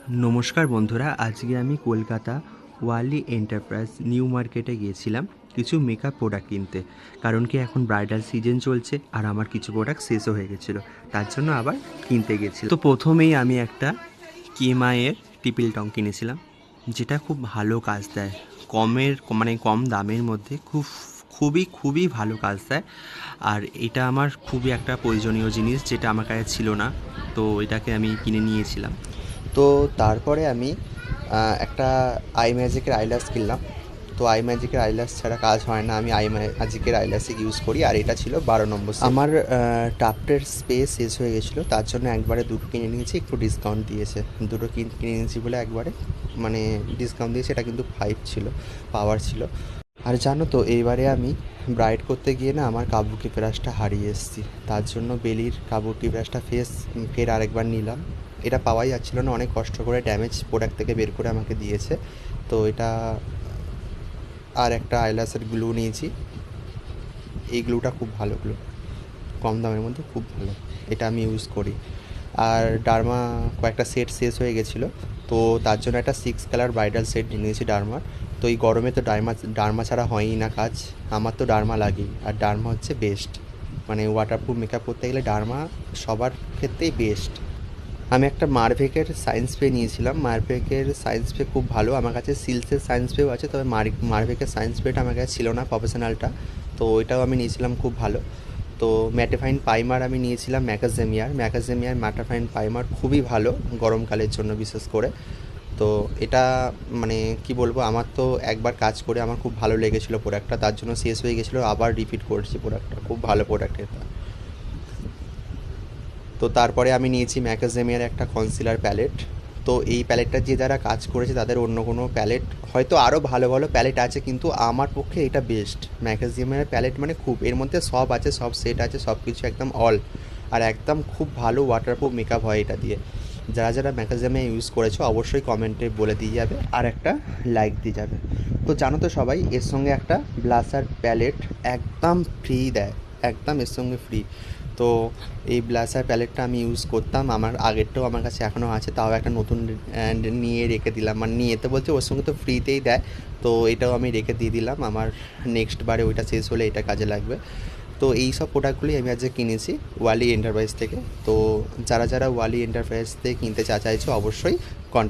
নমস্কার বন্ধুরা, আজকে আমি কলকাতা ওয়ালি এন্টারপ্রাইজ নিউ মার্কেটে গিয়েছিলাম কিছু মেকআপ প্রোডাক্ট কিনতে। কারণ কি এখন ব্রাইডাল সিজন চলছে আর আমার কিছু প্রোডাক্ট শেষও হয়ে গেছিলো, তার জন্য আবার কিনতে গেছিলাম। তো প্রথমেই আমি একটা কেমাইয়ের টিপিল টং কিনেছিলাম, যেটা খুব ভালো কাজ দেয়। কম দামের মধ্যে খুবই ভালো কাজ দেয়। আর এটা আমার খুবই একটা প্রয়োজনীয় জিনিস, যেটা আমার কাছে ছিল না, তো এটাকে আমি কিনে নিয়েছিলাম। তো তারপরে আমি একটা আই ম্যাজিকের আইল্যাশ কিনলাম। তো আই ম্যাজিকের আইল্যাশ ছাড়া কাজ হয় না, আমি আই ম্যাজিকের আইল্যাশই ইউজ করি। আর এটা ছিল 12 নম্বর সেট। আমার টাফটের স্পেস শেষ হয়ে গেছিলো, তার জন্য একবারে দুটো কিনে নিয়েছি, একটু ডিসকাউন্ট দিয়েছে। দুটো কিনে নিয়েছি বলে একবারে মানে ডিসকাউন্ট দিয়েছে। এটা কিন্তু 5 ছিল, পাওয়ার ছিল। আর জানো তো, এইবারে আমি ব্রাইড করতে গিয়ে না আমার কাবুকি ব্রাশটা হারিয়ে এসেছি। তার জন্য বেলির কাবুকি ব্রাশটা ফের আরেকবার নিলাম। এটা পাওয়াই যাচ্ছিলো না, অনেক কষ্ট করে ড্যামেজ প্রোডাক্ট থেকে বের করে আমাকে দিয়েছে। তো এটা আর একটা আইল্যাশের গ্লু নিয়েছি। এই গ্লুটা খুব ভালো গ্লু, কম দামের মধ্যে খুব ভালো, এটা আমি ইউজ করি। আর ডার্মা কয়েকটা সেট শেষ হয়ে গেছিলো, তো তার জন্য একটা 6 কালার ব্রাইডাল সেট নিয়েছি ডার্মার। তো এই গরমে তো ডার্মা ছাড়া হয়ই না কাজ, আমার তো ডার্মা লাগেই। আর ডার্মা হচ্ছে বেস্ট, মানে ওয়াটারপ্রুফ মেকআপ করতে গেলে ডার্মা সবার ক্ষেত্রেই বেস্ট। আমি একটা মারভেকের সায়েন্স পে নিয়েছিলাম। মারভেকের সায়েন্স পে খুব ভালো, আমার কাছে সিলসের সায়েন্স পেও আছে, তবে মারভেকের সায়েন্স পেটা আমার কাছে ছিল না, প্রফেশনালটা। তো ওইটাও আমি নিয়েছিলাম, খুব ভালো। তো ম্যাটিফাইন প্রাইমার আমি নিয়েছিলাম ম্যাকাজেমিয়ার ম্যাটিফাইন প্রাইমার, খুবই ভালো গরমকালের জন্য বিশেষ করে। তো এটা মানে কি বলবো, আমার তো একবার কাজ করে আমার খুব ভালো লেগেছিলো প্রোডাক্টটা, তার জন্য শেষ হয়ে গেছিলো, আবার রিপিট করছি প্রোডাক্টটা, খুব ভালো প্রোডাক্ট এটা। তো তারপরে আমি নিয়েছি ম্যাকাজেমিয়ার একটা কনসিলার প্যালেট। তো এই প্যালেটটা যে যারা কাজ করেছে তাদের অন্য কোনো প্যালেট হয়তো আরও ভালো ভালো প্যালেট আছে, কিন্তু আমার পক্ষে এটা বেস্ট। ম্যাকাজেমিয়ার প্যালেট মানে খুব, এর মধ্যে সব আছে, সব সেট আছে, সব কিছু একদম অল। আর একদম খুব ভালো ওয়াটারপ্রুফ মেকআপ হয় এটা দিয়ে। যারা যারা ম্যাকাজেমিয়া ইউজ করেছো অবশ্যই কমেন্টে বলে দিয়ে যাবে আর একটা লাইক দিয়ে যাবে। তো জানো তো সবাই, এর সঙ্গে একটা ব্লাশার প্যালেট একদম ফ্রি দেয়, একদম এর সঙ্গে ফ্রি। তো এই ব্লাশার প্যালেটটা আমি ইউজ করতাম, আমার আগেরটাও আমার কাছে এখনও আছে, তাও একটা নতুন নিয়ে রেখে দিলাম। মানে নিয়ে তো বলছে, ওর সঙ্গে তো ফ্রিতেই দেয়, তো এটাও আমি রেখে দিয়ে দিলাম। আমার নেক্সট বারে ওইটা শেষ হলে এটা কাজে লাগবে। তো এই সব প্রোডাক্টগুলি আমি আজকে কিনেছি ওয়ালি এন্টারপ্রাইজ থেকে। তো যারা যারা ওয়ালি এন্টারপ্রাইজ থেকে কিনতে চাইছো অবশ্যই কন্ট্যাক্ট